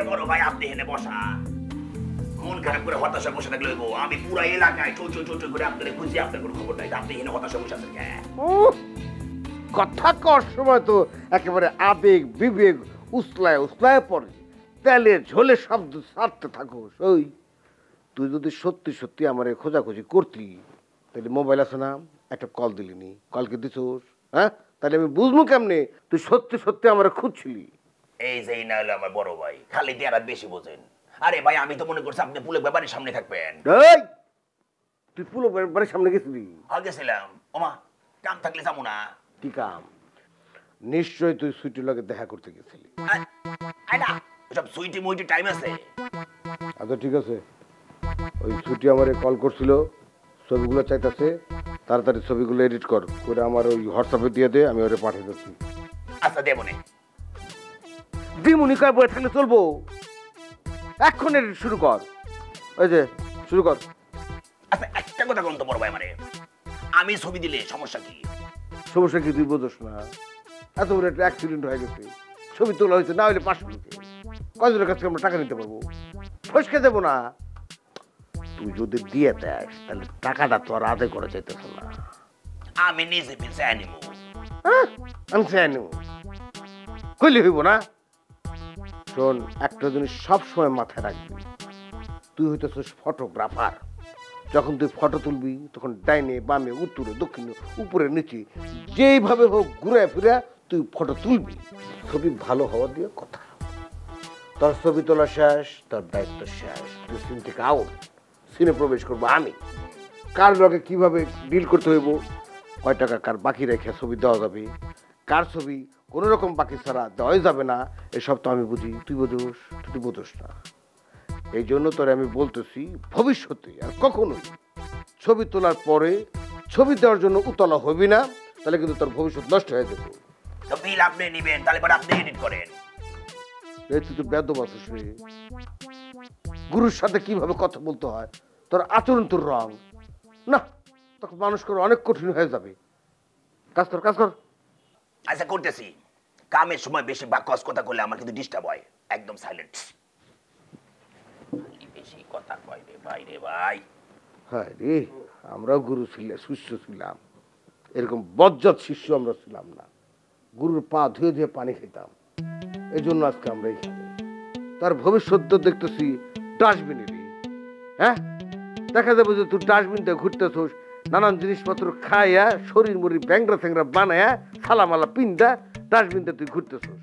বড় ভাই আপনি এখানে বসা মন খারাপ করে হতাশা বসে থাকলে আমি পুরো এলাকায় চোর চোর চোর করে আপনাদের খুঁজি আপনার কোনো খবর নাই আপনি এখানে হতাশা বসে আছেন কথা কর সময় তো একেবারে আবেগ বিবেক উসলায় উসলায় পড়ে তেলে ঝোলে শব্দ ছাড়তে থাকোস। ওই তুই যদি সত্যি সত্যি আমার খোঁজাখুঁজি করতি তাহলে মোবাইল আছে না একটা কল দিলিনি, কলকে দিছোস? হ্যাঁ, তাহলে আমি বুঝবো কেমনে তুই সত্যি সত্যি আমার খুঁজছিলি। এই যে না হলো আমার বড় ভাই খালি দিয়ে আর বেশি বোঝেন। আরে ভাই আমি তো মনে করছি আপনি পুলের ব্যাপারের সামনে থাকবেন। তুই পুলো বাড়ির সামনে গেছিলি? হ্যাঁ গেছিলাম। ওমা কাম থাকলে যাবো না। কি কাম? নিশ্চয়ই তুই সুইটির লগে দেখা করতে গেছিলি। সব সুইটি মুইটি টাইম আছে। আচ্ছা ঠিক আছে, ওই সুইটি আমারে কল করছিল, ছবিগুলো চাইতেছে, তাড়াতাড়ি ছবিগুলো এডিট কর করে আমার ওই হোয়াটসঅ্যাপে দিয়ে দে, আমি ওরে পাঠিয়ে দিচ্ছি। আচ্ছা দেবো না। দিমুনি কয় বয়ে থাকলে চলবো? এখন এডিট শুরু কর। ওই যে শুরু কর। আচ্ছা একটা কথা বলুন তো বড় ভাই আমারে, আমি ছবি দিলে সমস্যা কি? সমস্যা কি তুই বোঝস না? এত বড় একটা অ্যাক্সিডেন্ট হয়ে গেছে, ছবি তোলা হয়েছে, না হলে 500 কয়জনের কাছ থেকে আমরা টাকা নিতে পারবো? ফসকে দেবো না। তুই যদি দিয়ে দেস তাহলে টাকাটা তো আর আদায় করে চাইতেছ না। আমি নিজে পিছিয়ে আনিব। আমি চাই আনিব কইলে হইব না? শোন, একটা জিনিস সবসময় মাথায় রাখবি, তুই হইতেছিস ফটোগ্রাফার। যখন তুই ফটো তুলবি তখন ডাইনে বামে উত্তরে দক্ষিণে উপরে নিচে যেইভাবে হোক ঘুরে ফিরে তুই ফটো তুলবি। ছবি ভালো হওয়া দিয়ে কথা। তোর ছবি তোলা শেষ, তোর দায়িত্ব শেষ। তুই সিন থেকে আউট, সিনে প্রবেশ করবো আমি। কার লগে কিভাবে ডিল করতে হইব, কয় টাকা কার বাকি রেখে ছবি দেওয়া যাবে, কার ছবি কোনো রকম বাকি ছাড়া দেওয়াই যাবে না, এসব তো আমি বুঝি। তুই বোঝোস? তুই বোঝোস না। এই জন্য তোরে আমি বলতেছি, ভবিষ্যতে আর কখনোই ছবি তোলার পরে ছবি দেওয়ার জন্য উতলা হবি না, তাহলে কিন্তু তোর ভবিষ্যৎ নষ্ট হয়ে যাবে। তো বিল আপনি নিবেন, তাহলে পরে আপনি এডিট করেন। এই তুই তো বেদব আছিস রে। গুরুর সাথে কিভাবে কথা বলতে হয়, তোর আচরণ তোর রং না, তখন মানুষ করে অনেক কঠিন হয়ে যাবে। কাজ কর, কাজ কর। আচ্ছা করতেছি। কামের সময় বেশি বাকওয়াস কথা বললে আমার কিন্তু ডিস্টার্ব হয়। একদম সাইলেন্ট। বেশি কথা কয় রে ভাই রে ভাই। হ্যাঁ রে, আমরাও গুরু শিষ্য ছিলাম, এরকম বজ্জাত শিষ্য আমরা ছিলাম না। গুরুর পা ধুয়ে ধুয়ে পানি খেতাম, এই জন্য আজকে আমরা এখানে। তার ভবিষ্যৎ তো দেখতেছি ডাস্টবিনেরই। হ্যাঁ, দেখা যাবে যে তুই ডাস্টবিনটা ঘুরতেছোস, নানান জিনিসপত্র খাইয়া শরীর মরি ব্যাংরা স্যাংরা বানায়া সালামালা পিন্দা ডাস্টবিনটা তুই ঘুরতেছোস।